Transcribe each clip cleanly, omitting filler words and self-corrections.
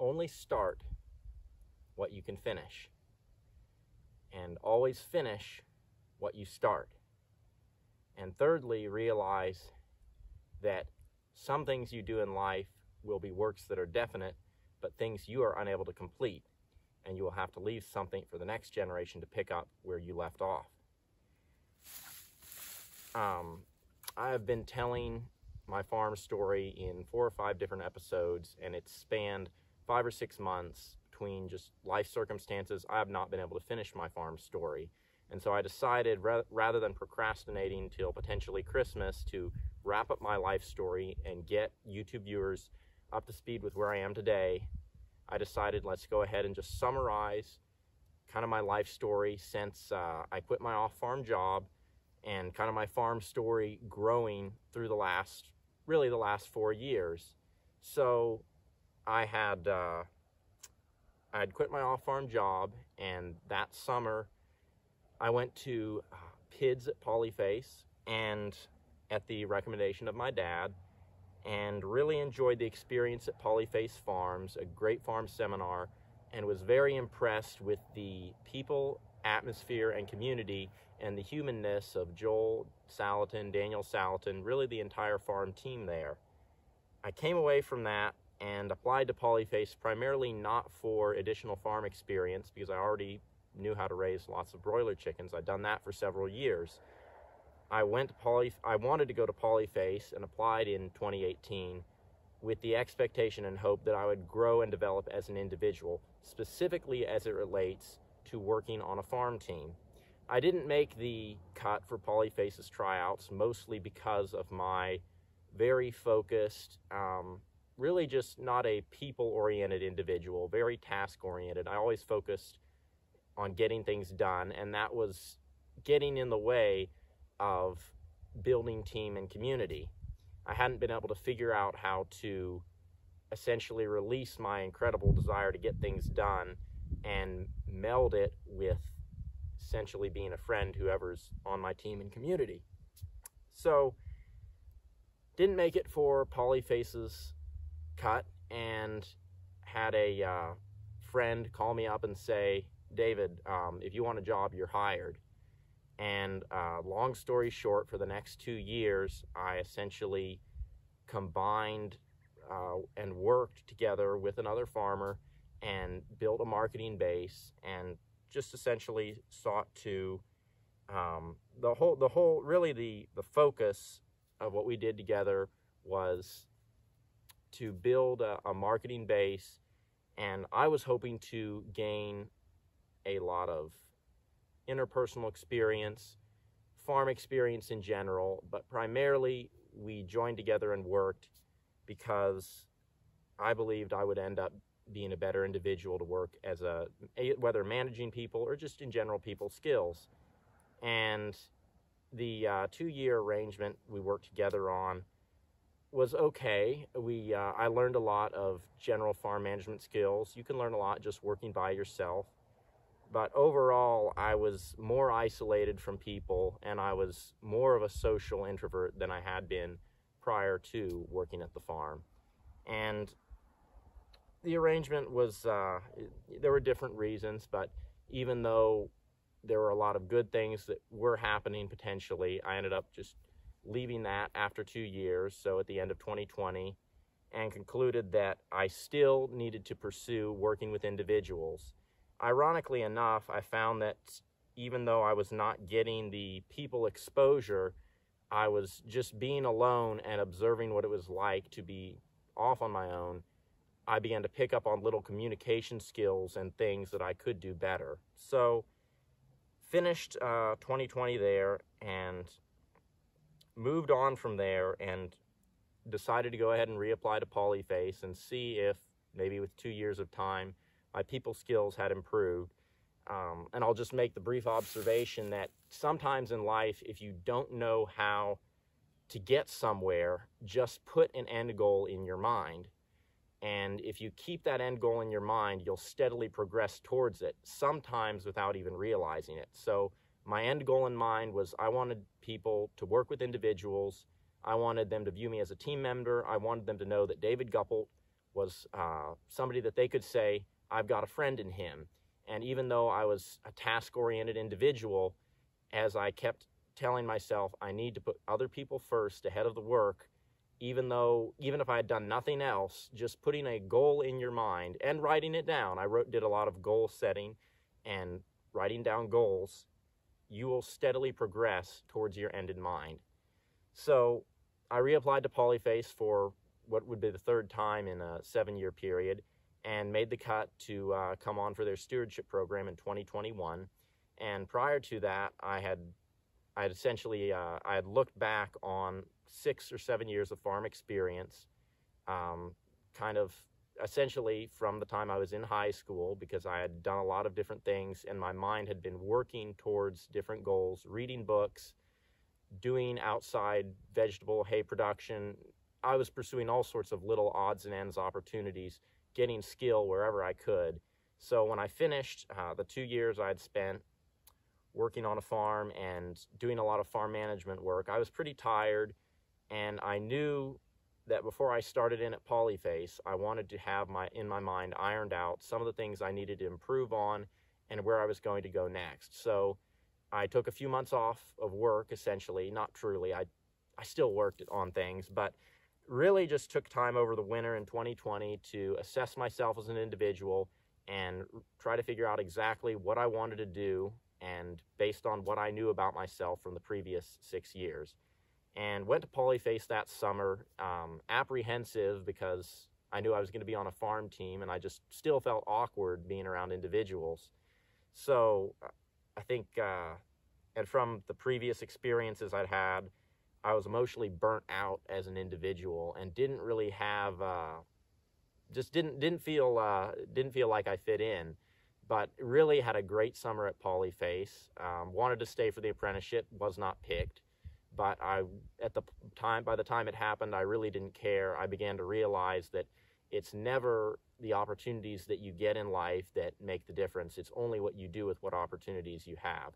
only start what you can finish, and always finish what you start. And thirdly, realize that some things you do in life will be works that are definite, but things you are unable to complete, and you will have to leave something for the next generation to pick up where you left off. I have been telling my farm story in 4 or 5 different episodes, and it's spanned 5 or 6 months between just life circumstances. I have not been able to finish my farm story. And so I decided, rather than procrastinating till potentially Christmas, to wrap up my life story and get YouTube viewers up to speed with where I am today. I decided, let's go ahead and just summarize kind of my life story since I quit my off-farm job, and kind of my farm story growing through the last 4 years. So I had quit my off-farm job, and that summer I went to PIDS at Polyface, and at the recommendation of my dad, and really enjoyed the experience at Polyface Farms, a great farm seminar, and was very impressed with the people, atmosphere, and community, and the humanness of Joel Salatin, Daniel Salatin, really the entire farm team there. I came away from that and applied to Polyface primarily not for additional farm experience, because I already knew how to raise lots of broiler chickens. I'd done that for several years. I wanted to go to Polyface and applied in 2018 with the expectation and hope that I would grow and develop as an individual, specifically as it relates to working on a farm team. I didn't make the cut for Polyface's tryouts, mostly because of my very focused, really just not a people-oriented individual, very task-oriented. I always focused on getting things done, and that was getting in the way of building team and community. I hadn't been able to figure out how to essentially release my incredible desire to get things done and meld it with essentially being a friend whoever's on my team and community. So didn't make it for Polyface's cut, and had a friend call me up and say, David, if you want a job, you're hired. And long story short, for the next 2 years, I essentially combined and worked together with another farmer and built a marketing base, and just essentially sought to the focus of what we did together was to build a marketing base, and I was hoping to gain a lot of interpersonal experience, farm experience in general, but primarily we joined together and worked because I believed I would end up being a better individual to work as whether managing people or just in general people skills. And the 2-year arrangement we worked together on was okay. I learned a lot of general farm management skills. You can learn a lot just working by yourself. But overall, I was more isolated from people, and I was more of a social introvert than I had been prior to working at the farm. And the arrangement was, there were different reasons, but even though there were a lot of good things that were happening potentially, I ended up just leaving that after 2 years, so at the end of 2020, and concluded that I still needed to pursue working with individuals. Ironically enough, I found that even though I was not getting the people exposure, I was just being alone and observing what it was like to be off on my own. I began to pick up on little communication skills and things that I could do better. So finished 2020 there and moved on from there, and decided to go ahead and reapply to Polyface and see if maybe with 2 years of time my people skills had improved. And I'll just make the brief observation that sometimes in life, if you don't know how to get somewhere, just put an end goal in your mind. And if you keep that end goal in your mind, you'll steadily progress towards it, sometimes without even realizing it. So my end goal in mind was I wanted people to work with individuals. I wanted them to view me as a team member. I wanted them to know that David Guppolt was somebody that they could say, I've got a friend in him. And even though I was a task-oriented individual, as I kept telling myself I need to put other people first ahead of the work, even if I had done nothing else, just putting a goal in your mind and writing it down. I did a lot of goal setting and writing down goals. You will steadily progress towards your end in mind. So I reapplied to Polyface for what would be the third time in a 7-year period, and made the cut to come on for their stewardship program in 2021. And prior to that, I had looked back on 6 or 7 years of farm experience, kind of essentially from the time I was in high school, because I had done a lot of different things and my mind had been working towards different goals, reading books, doing outside vegetable hay production. I was pursuing all sorts of little odds and ends opportunities, getting skill wherever I could. So when I finished the 2 years I had spent working on a farm and doing a lot of farm management work, I was pretty tired, and I knew that before I started in at Polyface, I wanted to have in my mind ironed out some of the things I needed to improve on and where I was going to go next. So I took a few months off of work, essentially. Not truly, I still worked on things, but really just took time over the winter in 2020 to assess myself as an individual and try to figure out exactly what I wanted to do, and based on what I knew about myself from the previous 6 years. And went to Polyface that summer, apprehensive because I knew I was going to be on a farm team, and I just still felt awkward being around individuals. So I think, and from the previous experiences I'd had, I was emotionally burnt out as an individual and didn't really have, just didn't feel like I fit in. But really had a great summer at Polyface. Wanted to stay for the apprenticeship, was not picked. But by the time it happened, I really didn't care. I began to realize that it's never the opportunities that you get in life that make the difference. It's only what you do with what opportunities you have.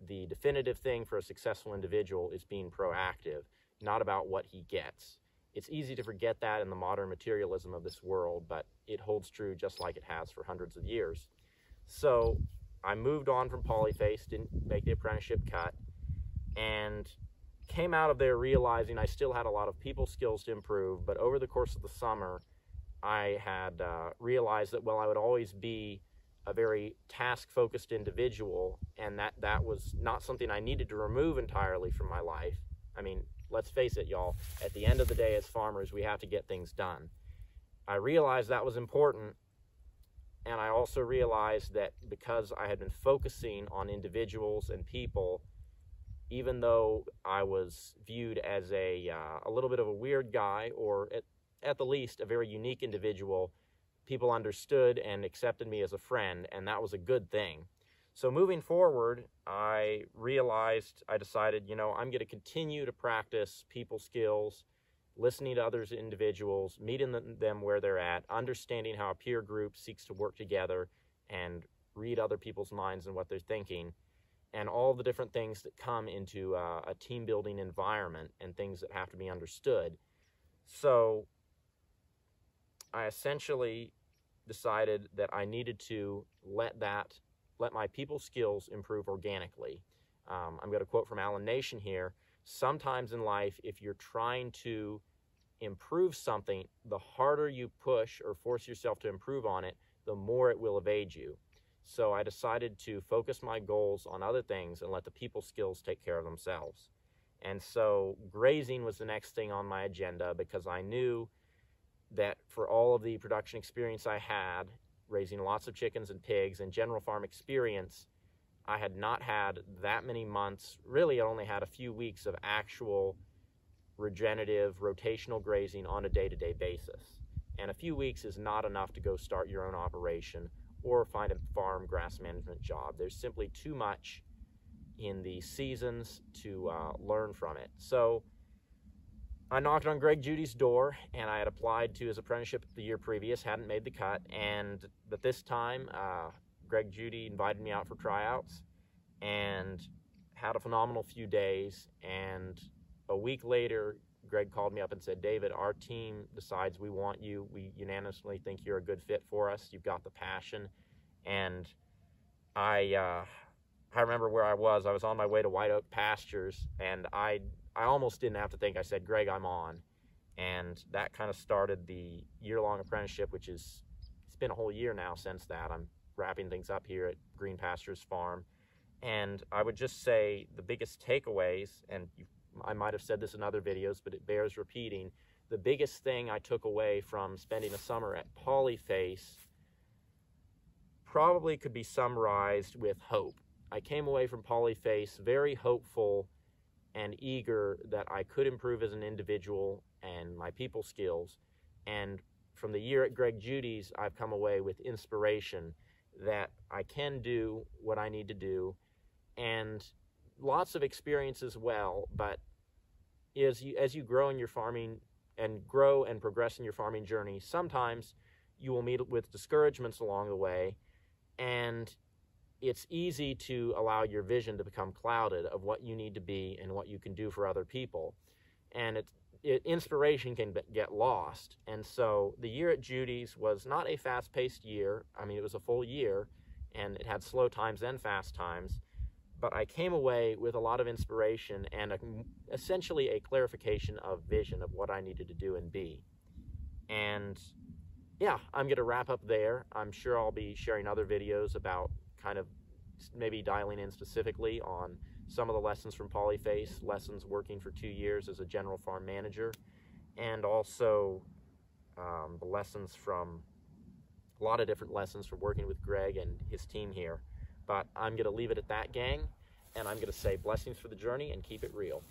The definitive thing for a successful individual is being proactive, not about what he gets. It's easy to forget that in the modern materialism of this world, but it holds true just like it has for hundreds of years. So I moved on from Polyface, didn't make the apprenticeship cut, and came out of there realizing I still had a lot of people skills to improve. But over the course of the summer, I had realized that, I would always be a very task-focused individual, and that was not something I needed to remove entirely from my life. I mean, let's face it, y'all, at the end of the day as farmers, we have to get things done. I realized that was important, and I also realized that because I had been focusing on individuals and people, even though I was viewed as a little bit of a weird guy, or at the least a very unique individual, people understood and accepted me as a friend, and that was a good thing. So moving forward, I decided, I'm going to continue to practice people skills, listening to others individuals, meeting them where they're at, understanding how a peer group seeks to work together and read other people's minds and what they're thinking, and all the different things that come into a team-building environment and things that have to be understood. So I essentially decided that I needed to let my people skills improve organically. I'm going to quote from Allen Nation here. Sometimes in life, if you're trying to improve something, the harder you push or force yourself to improve on it, the more it will evade you. So I decided to focus my goals on other things and let the people skills take care of themselves. And so grazing was the next thing on my agenda, because I knew that for all of the production experience I had, raising lots of chickens and pigs and general farm experience, I had not had that many months. Really, I only had a few weeks of actual regenerative, rotational grazing on a day-to-day basis. And a few weeks is not enough to go start your own operation or find a farm grass management job. There's simply too much in the seasons to learn from it. So I knocked on Greg Judy's door, and I had applied to his apprenticeship the year previous, hadn't made the cut, but this time Greg Judy invited me out for tryouts and had a phenomenal few days, and a week later Greg called me up and said, David, our team decides we want you. We unanimously think you're a good fit for us. You've got the passion. And I remember where I was. I was on my way to White Oak Pastures, and I almost didn't have to think. I said, Greg, I'm on. And that kind of started the year-long apprenticeship, which is, it's been a whole year now since that. I'm wrapping things up here at Green Pastures Farm. And I would just say the biggest takeaways, and I might have said this in other videos, but it bears repeating, the biggest thing I took away from spending a summer at Polyface probably could be summarized with hope. I came away from Polyface very hopeful and eager that I could improve as an individual and my people skills. And from the year at Greg Judy's, I've come away with inspiration that I can do what I need to do, and lots of experience as well. But as you grow in your farming and grow and progress in your farming journey, sometimes you will meet with discouragements along the way, and it's easy to allow your vision to become clouded of what you need to be and what you can do for other people. And inspiration can get lost. And so the year at Judy's was not a fast-paced year. I mean, it was a full year, and it had slow times and fast times. But I came away with a lot of inspiration and essentially a clarification of vision of what I needed to do and be. And yeah, I'm going to wrap up there. I'm sure I'll be sharing other videos about kind of maybe dialing in specifically on some of the lessons from Polyface, lessons working for 2 years as a general farm manager, and also the lessons from a lot of different lessons from working with Greg and his team here. But I'm going to leave it at that, gang, and I'm going to say blessings for the journey and keep it real.